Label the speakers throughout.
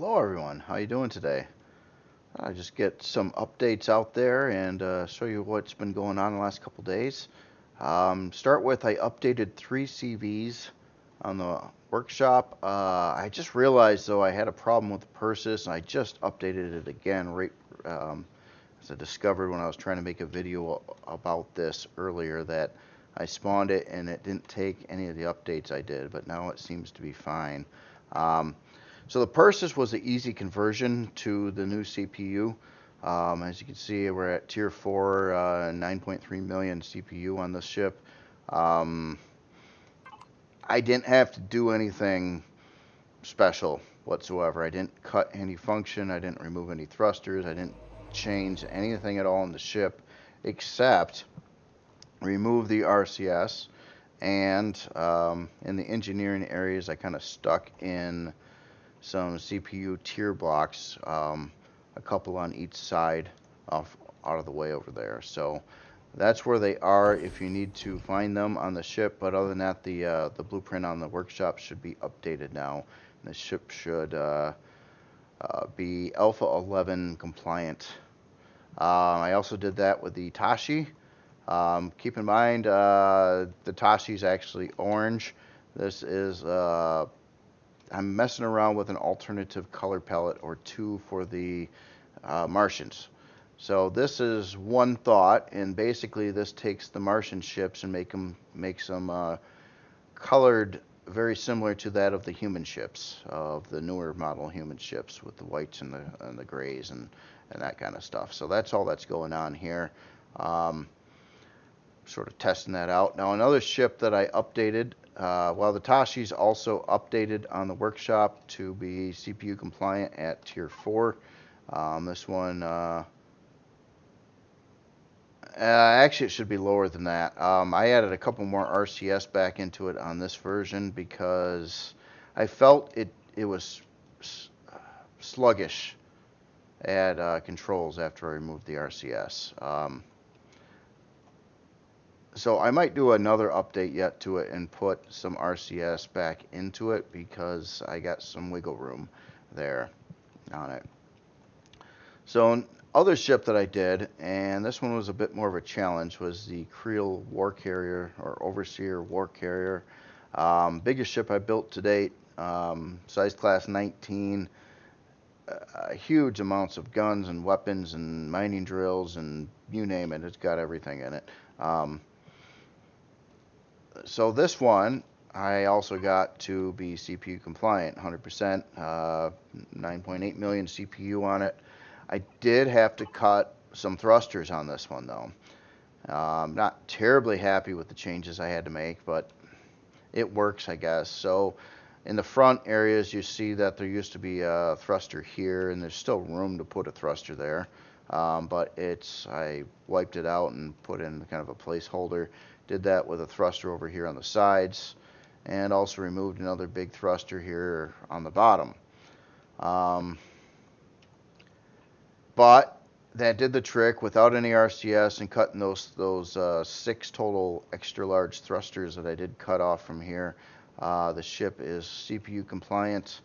Speaker 1: Hello everyone, how you doing today? I just get some updates out there and show you what's been going on the last couple days. Start with I updated 3 CVs on the workshop. I just realized though I had a problem with the Persis and I just updated it again right as I discovered when I was trying to make a video about this earlier that I spawned it and it didn't take any of the updates I did, but now it seems to be fine. Um, so the Persis was an easy conversion to the new CPU. As you can see, we're at tier 4, 9.3 million CPU on this ship. Um, I didn't have to do anything special whatsoever. I didn't cut any function. I didn't remove any thrusters. I didn't change anything at all in the ship except remove the RCS. And in the engineering areas, I kind of stuck in some CPU tier blocks, a couple on each side off out of the way over there. So that's where they are if you need to find them on the ship. But other than that, the blueprint on the workshop should be updated now. The ship should be Alpha 11 compliant. I also did that with the Tashi. Keep in mind, the Tashi is actually orange. This is I'm messing around with an alternative color palette or two for the Martians. So this is one thought, and basically this takes the Martian ships and makes them colored very similar to that of the human ships, of the newer model human ships with the whites and the grays and that kind of stuff. So that's all that's going on here. Sort of testing that out. Now another ship that I updated, well, the Tashi's also updated on the workshop to be CPU compliant at tier 4. This one, actually it should be lower than that. I added a couple more RCS back into it on this version because I felt it was sluggish at controls after I removed the RCS. So I might do another update yet to it and put some RCS back into it because I got some wiggle room there on it. So other ship that I did, and this one was a bit more of a challenge, was the Creel War Carrier or Overseer War Carrier. Biggest ship I built to date, size class 19, huge amounts of guns and weapons and mining drills and you name it, it's got everything in it. So this one I also got to be CPU compliant, 100%, 9.8 million CPU on it. I did have to cut some thrusters on this one though. Not terribly happy with the changes I had to make, but it works, I guess. So in the front areas you see that there used to be a thruster here and there's still room to put a thruster there. But I wiped it out and put in kind of a placeholder. Did that with a thruster over here on the sides and also removed another big thruster here on the bottom. But that did the trick without any RCS and cutting those 6 total extra large thrusters that I did cut off from here. The ship is CPU compliant,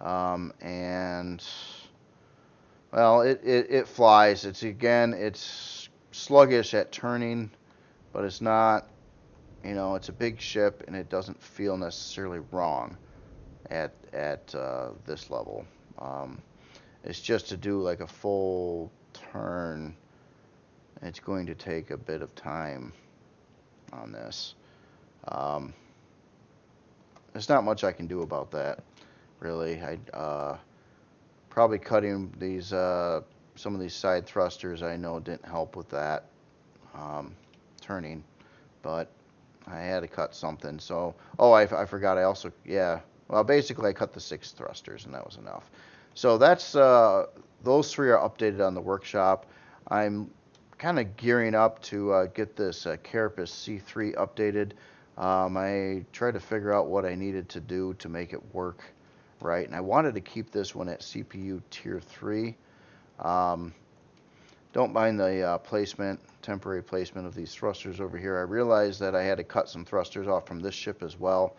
Speaker 1: and well, it flies. It's sluggish at turning, but it's not, it's a big ship and it doesn't feel necessarily wrong at this level. It's just to do like a full turn, it's going to take a bit of time on this. There's not much I can do about that, really. Probably cutting these some of these side thrusters I know didn't help with that turning, but I had to cut something. So, I forgot. I also, yeah. Well, basically I cut the 6 thrusters and that was enough. So that's those 3 are updated on the workshop. I'm kind of gearing up to get this Carapace C3 updated. I tried to figure out what I needed to do to make it work right, and I wanted to keep this one at CPU tier 3. Don't mind the temporary placement of these thrusters over here. I realized that I had to cut some thrusters off from this ship as well,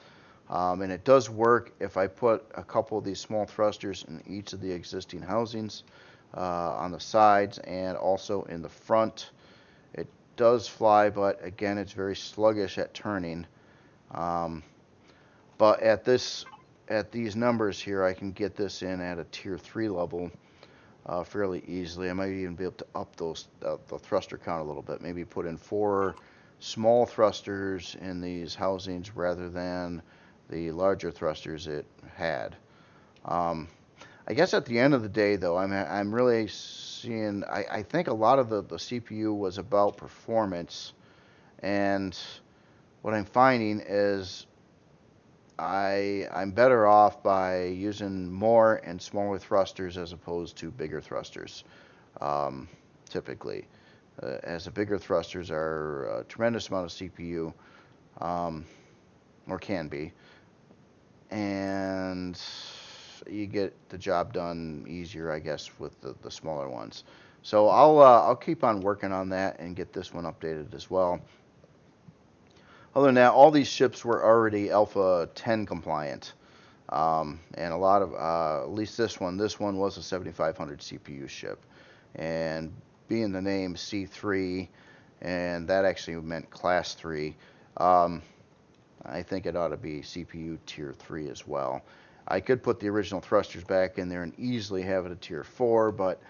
Speaker 1: And it does work if I put a couple of these small thrusters in each of the existing housings on the sides and also in the front. It does fly, but again, it's very sluggish at turning. But at these numbers here, I can get this in at a tier 3 level fairly easily. I might even be able to up the thruster count a little bit. Maybe put in 4 small thrusters in these housings rather than the larger thrusters it had. I guess at the end of the day, though, I'm really seeing. I think a lot of the CPU was about performance, and what I'm finding is I'm better off by using more and smaller thrusters as opposed to bigger thrusters. Typically, as the bigger thrusters are a tremendous amount of CPU, or can be, and you get the job done easier, I guess, with the smaller ones. So I'll keep on working on that and get this one updated as well. Other than that, all these ships were already Alpha 10 compliant, and a lot of at least this one was a 7500 CPU ship, and being the name C3, and that actually meant class 3. I think it ought to be CPU tier 3 as well. I could put the original thrusters back in there and easily have it a tier 4, but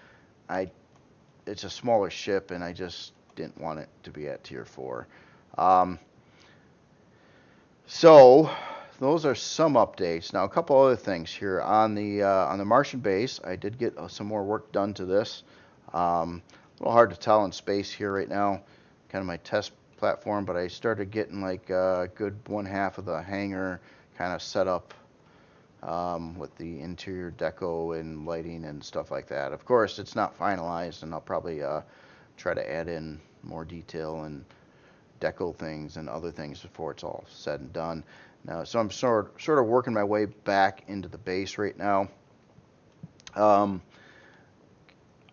Speaker 1: it's a smaller ship and I just didn't want it to be at tier 4. So those are some updates. Now a couple other things here on the Martian base. I did get some more work done to this. A little hard to tell in space here right now, kind of my test platform, but I started getting like a good 1/2 of the hangar kind of set up with the interior deco and lighting and stuff like that. Of course, it's not finalized, and I'll probably try to add in more detail and deco things and other things before it's all said and done. Now, so I'm sort of working my way back into the base right now.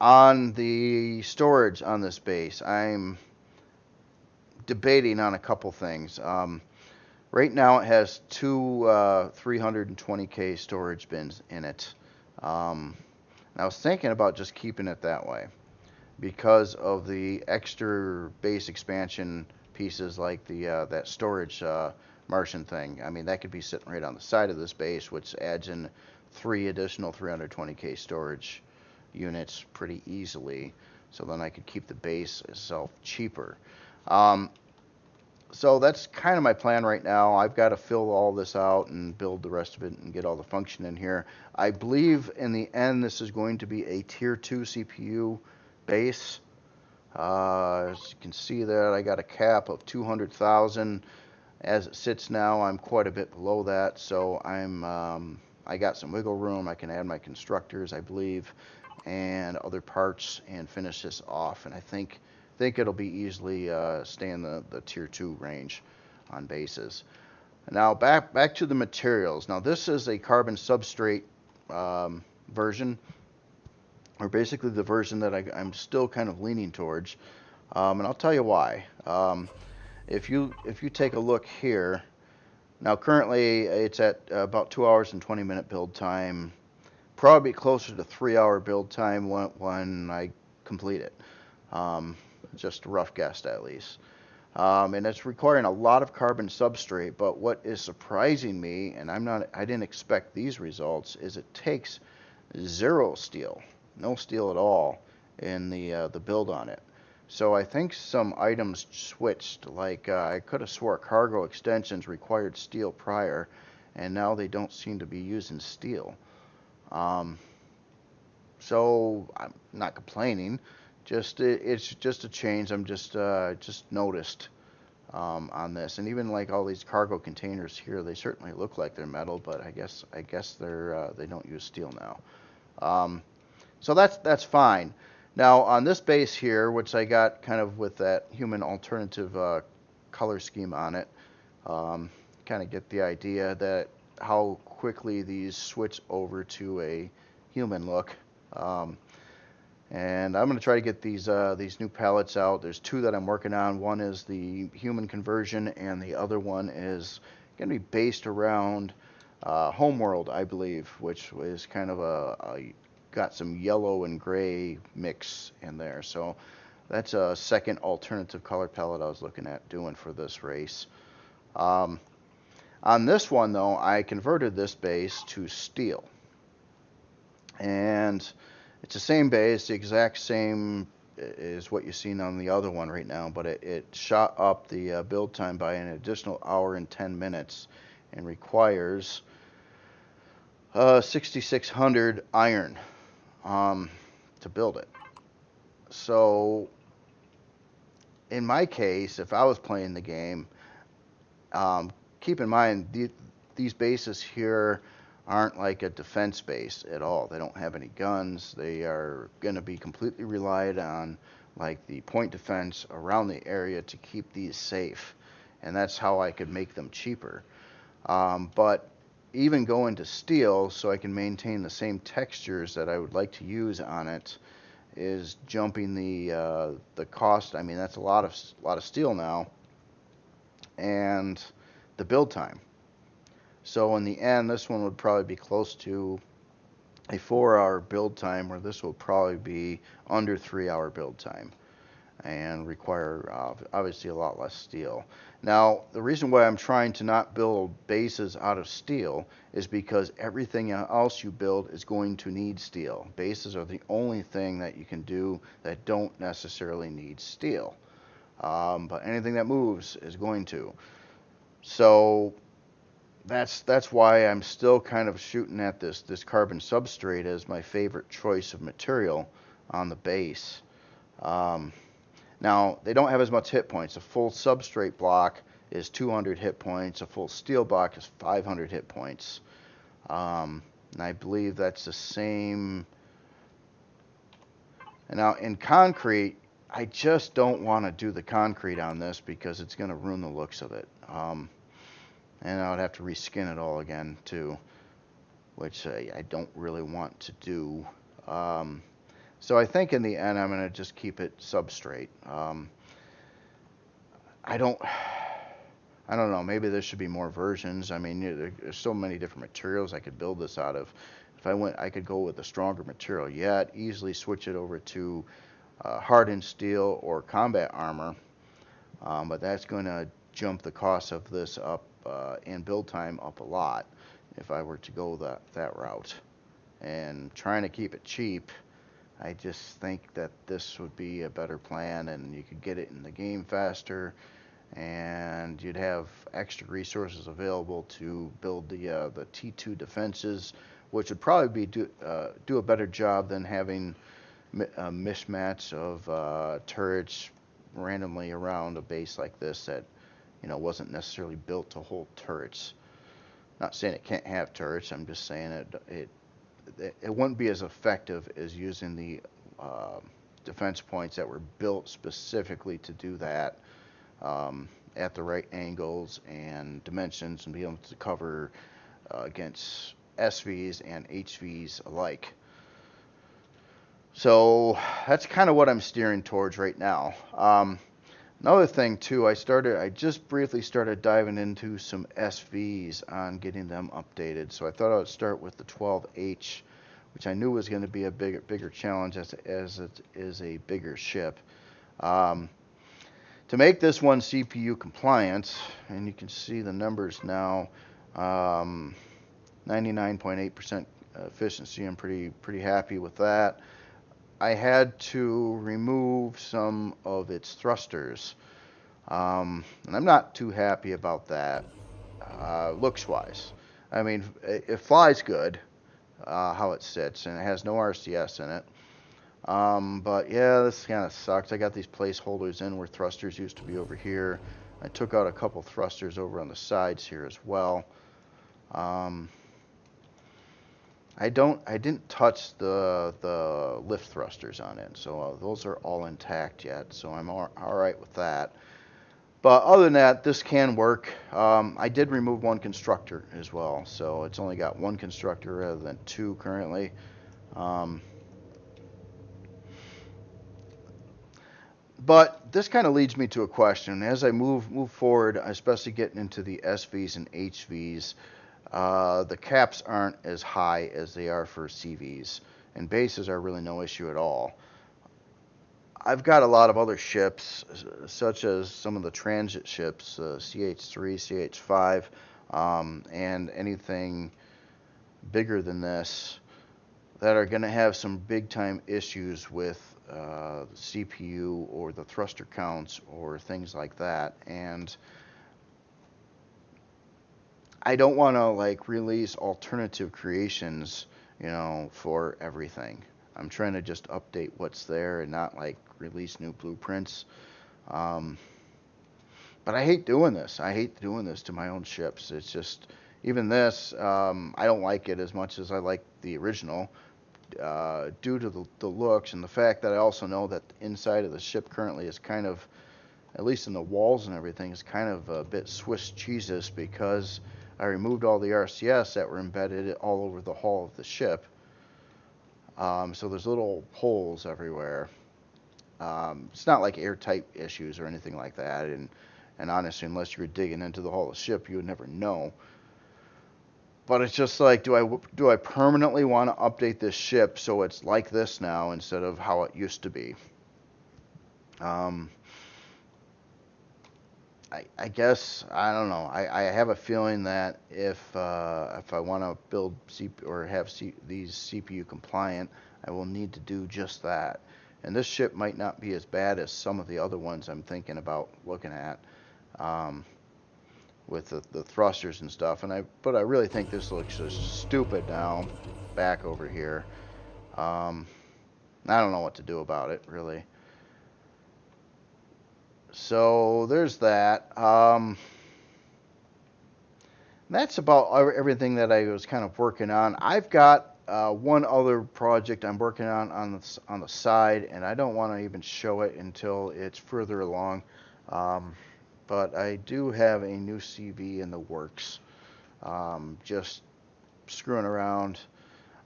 Speaker 1: On the storage on this base, I'm debating on a couple things. Right now it has 2 320K storage bins in it. I was thinking about just keeping it that way because of the extra base expansion pieces like that storage Martian thing. I mean, that could be sitting right on the side of this base, which adds in 3 additional 320K storage units pretty easily. So then I could keep the base itself cheaper. So that's kind of my plan right now. I've got to fill all this out and build the rest of it and get all the function in here. I believe in the end this is going to be a tier 2 CPU base. As you can see there, I got a cap of 200,000. As it sits now, I'm quite a bit below that, so I got some wiggle room. I can add my constructors, I believe, and other parts and finish this off. And I think it'll be easily stay in the tier 2 range on bases. Now back to the materials. Now this is a carbon substrate version, or basically the version that I'm still kind of leaning towards, and I'll tell you why. If you take a look here, now currently it's at about 2 hours and 20-minute build time, probably closer to 3-hour build time when I complete it. Just a rough guess at least. And it's requiring a lot of carbon substrate, but what is surprising me, and I didn't expect these results, is it takes 0 steel, no steel at all in the build on it. So I think some items switched, like I could have swore cargo extensions required steel prior, and now they don't seem to be using steel. So I'm not complaining. It's just a change. I'm just noticed on this, and even like all these cargo containers here, they certainly look like they're metal, but I guess they don't use steel now. So that's fine. Now on this base here, which I got kind of with that human alternative color scheme on it, kind of get the idea that how quickly these switch over to a human look. And I'm going to try to get these new palettes out. There's 2 that I'm working on. One is the human conversion, and the other one is going to be based around Homeworld, I believe, which is kind of got some yellow and gray mix in there. So that's a second alternative color palette I was looking at doing for this race. On this one, though, I converted this base to steel. And it's the same base, the exact same is what you've seen on the other one right now, but it shot up the build time by an additional hour and 10 minutes and requires 6,600 iron to build it. So in my case, if I was playing the game, keep in mind these bases here aren't like a defense base at all. They don't have any guns. They are going to be completely relied on like the point defense around the area to keep these safe, and that's how I could make them cheaper. But even going to steel so I can maintain the same textures that I would like to use on it is jumping the cost. I mean, that's a lot of steel now, and the build time. So in the end, this one would probably be close to a 4-hour build time, where this will probably be under 3-hour build time and require obviously a lot less steel. Now, the reason why I'm trying to not build bases out of steel is because everything else you build is going to need steel. Bases are the only thing that you can do that don't necessarily need steel. But anything that moves is going to. So that's why I'm still kind of shooting at this carbon substrate as my favorite choice of material on the base. Now, they don't have as much hit points. A full substrate block is 200 hit points. A full steel block is 500 hit points. And I believe that's the same. And now in concrete, I just don't want to do the concrete on this because it's going to ruin the looks of it. And I would have to reskin it all again too, which I don't really want to do. So I think in the end I'm going to just keep it substrate. I don't know. Maybe there should be more versions. I mean, there's so many different materials I could build this out of. If I could go with a stronger material. Yeah, I'd easily switch it over to hardened steel or combat armor, but that's going to jump the cost of this up and build time up a lot if I were to go that route. And trying to keep it cheap, I just think that this would be a better plan, and you could get it in the game faster, and you'd have extra resources available to build the T2 defenses, which would probably be do a better job than having a mismatch of turrets randomly around a base like this that wasn't necessarily built to hold turrets. Not saying it can't have turrets. I'm just saying it wouldn't be as effective as using the defense points that were built specifically to do that at the right angles and dimensions and be able to cover against SVs and HVs alike. So that's kind of what I'm steering towards right now. Another thing too, I just briefly started diving into some SVs on getting them updated. So I thought I would start with the 12H, which I knew was going to be a bigger challenge as it is a bigger ship. To make this one CPU compliant, and you can see the numbers now, 99.8% efficiency. I'm pretty happy with that. I had to remove some of its thrusters, and I'm not too happy about that, looks-wise. I mean, it flies good, how it sits, and it has no RCS in it. But yeah, this kind of sucks. I got these placeholders in where thrusters used to be over here. I took out a couple thrusters over on the sides here as well. I didn't touch the lift thrusters on it, so those are all intact yet, so I'm all right with that. But other than that, this can work. I did remove one constructor as well, so it's only got one constructor rather than two currently. But this kind of leads me to a question. As I move forward, especially getting into the SVs and HVs, the caps aren't as high as they are for CVs, and bases are really no issue at all. I've got a lot of other ships, such as some of the transit ships, CH3, CH5, and anything bigger than this, that are going to have some big time issues with the CPU or the thruster counts or things like that. And I don't want to like release alternative creations, for everything. I'm trying to just update what's there and not like release new blueprints. Um, but I hate doing this. I hate doing this to my own ships. It's just, even this, I don't like it as much as I like the original, due to the looks and the fact that I also know that the inside of the ship currently is kind of, at least in the walls and everything, is kind of a bit Swiss cheeses, because I removed all the RCS that were embedded all over the hull of the ship. So there's little holes everywhere. It's not like airtight issues or anything like that, and honestly, unless you were digging into the hull of the ship, you would never know. But it's just like, do I permanently want to update this ship so it's like this now instead of how it used to be? Um, I guess I don't know. I have a feeling that if I want to build or have these CPU compliant, I will need to do just that. And this ship might not be as bad as some of the other ones I'm thinking about looking at, with the thrusters and stuff. But I really think this looks just stupid now, back over here. I don't know what to do about it, really. So there's that. That's about everything that I was kind of working on. I've got one other project I'm working on the side, and I don't want to even show it until it's further along. But I do have a new CV in the works. Just screwing around.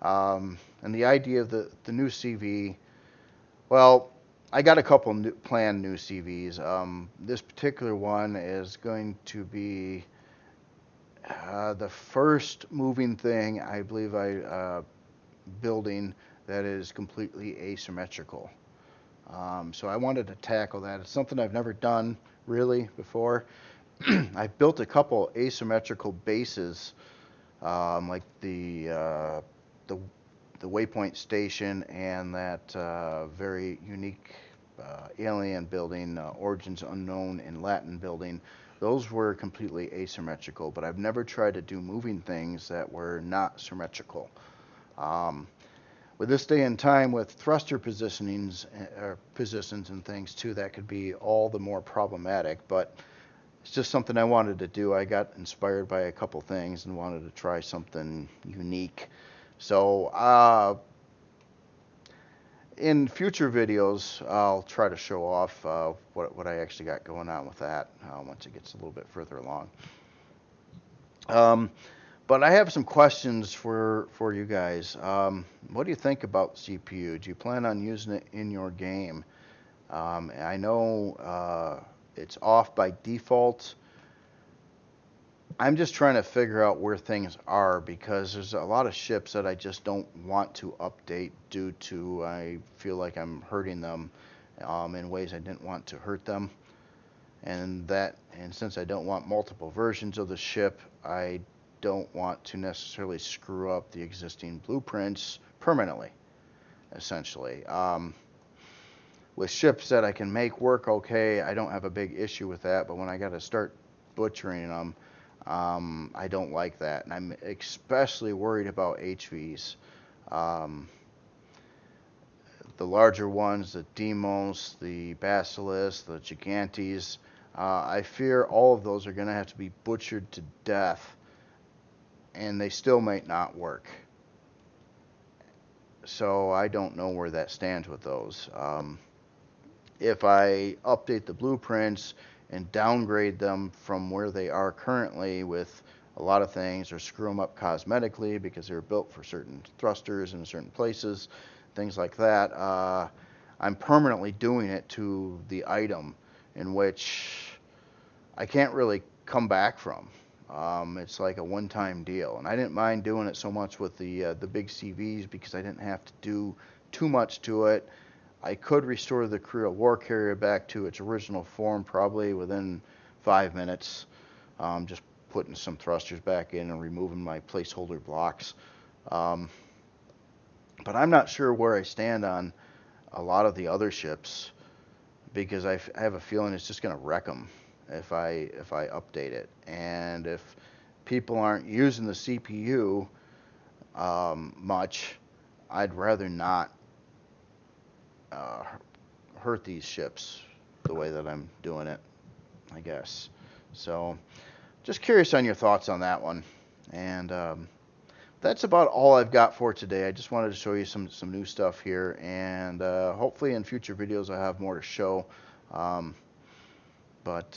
Speaker 1: And the idea of the new CV, well, I got a couple planned new CVs. This particular one is going to be the first moving thing I believe building that is completely asymmetrical. So I wanted to tackle that. It's something I've never done really before. I've built a couple asymmetrical bases, like the Waypoint Station and that very unique alien building, Origins Unknown in Latin building. Those were completely asymmetrical, but I've never tried to do moving things that were not symmetrical. With this day and time, with thruster positions and things too, that could be all the more problematic, but it's just something I wanted to do. I got inspired by a couple things and wanted to try something unique. So in future videos, I'll try to show off what I actually got going on with that once it gets a little bit further along. But I have some questions for you guys. What do you think about CPU? Do you plan on using it in your game? I know it's off by default. I'm just trying to figure out where things are, because there's a lot of ships that I just don't want to update due to I feel like I'm hurting them in ways I didn't want to hurt them. And since I don't want multiple versions of the ship, I don't want to necessarily screw up the existing blueprints permanently, essentially. With ships that I can make work okay, I don't have a big issue with that, but when I got to start butchering them, I don't like that. And I'm especially worried about HVs. The larger ones, the Demos, the Basilisks, the Gigantes, I fear all of those are going to have to be butchered to death, and they still might not work. So I don't know where that stands with those. If I update the blueprints and downgrade them from where they are currently with a lot of things, or screw them up cosmetically because they were built for certain thrusters in certain places, things like that, I'm permanently doing it to the item, in which I can't really come back from. It's like a one-time deal, and I didn't mind doing it so much with the big CVs because I didn't have to do too much to it. I could restore the Creel War Carrier back to its original form probably within 5 minutes. Just putting some thrusters back in and removing my placeholder blocks. Um, but I'm not sure where I stand on a lot of the other ships because I have a feeling it's just going to wreck them if I update it. And if people aren't using the CPU much, I'd rather not uh, hurt these ships the way that I'm doing it, I guess. So, just curious on your thoughts on that one. And that's about all I've got for today. I just wanted to show you some new stuff here, and hopefully in future videos I have more to show. Um, but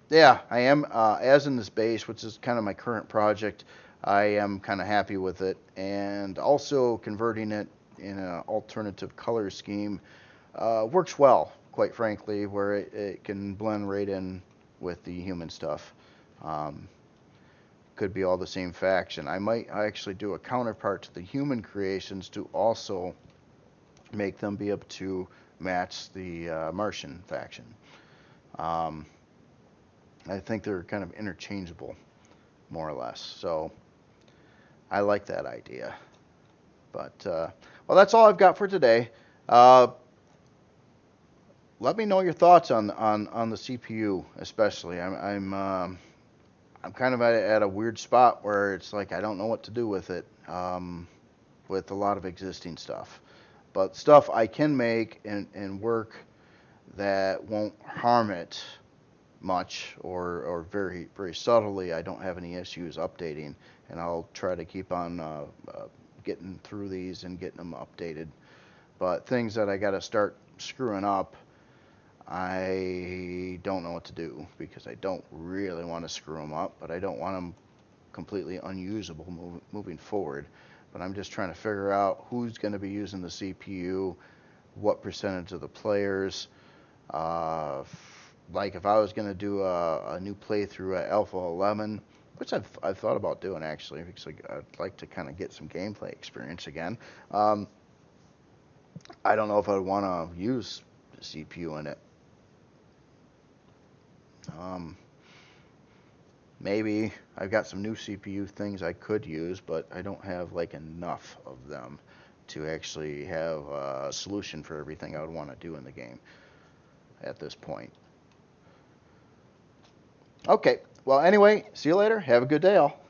Speaker 1: yeah, I am as in this base, which is kind of my current project. I am kind of happy with it, and also converting it in an alternative color scheme works well, quite frankly, where it can blend right in with the human stuff. Um, could be all the same faction. I might actually do a counterpart to the human creations to also make them be able to match the Martian faction. Um, I think they're kind of interchangeable, more or less. So I like that idea. But well, that's all I've got for today. Uh, Let me know your thoughts on the CPU, especially. I'm kind of at a weird spot where it's like I don't know what to do with it, with a lot of existing stuff. But stuff I can make and work that won't harm it much, or very, very subtly, I don't have any issues updating, and I'll try to keep on getting through these and getting them updated. But things that I got to start screwing up, I don't know what to do because I don't really want to screw them up, but I don't want them completely unusable moving forward. But I'm just trying to figure out who's going to be using the CPU, what percentage of the players. Like if I was going to do a new playthrough at Alpha 11, which I've thought about doing actually, because I'd like to kind of get some gameplay experience again. I don't know if I'd want to use the CPU in it. Maybe I've got some new CPU things I could use, but I don't have like enough of them to actually have a solution for everything I would want to do in the game at this point. Okay, well anyway, see you later. Have a good day all.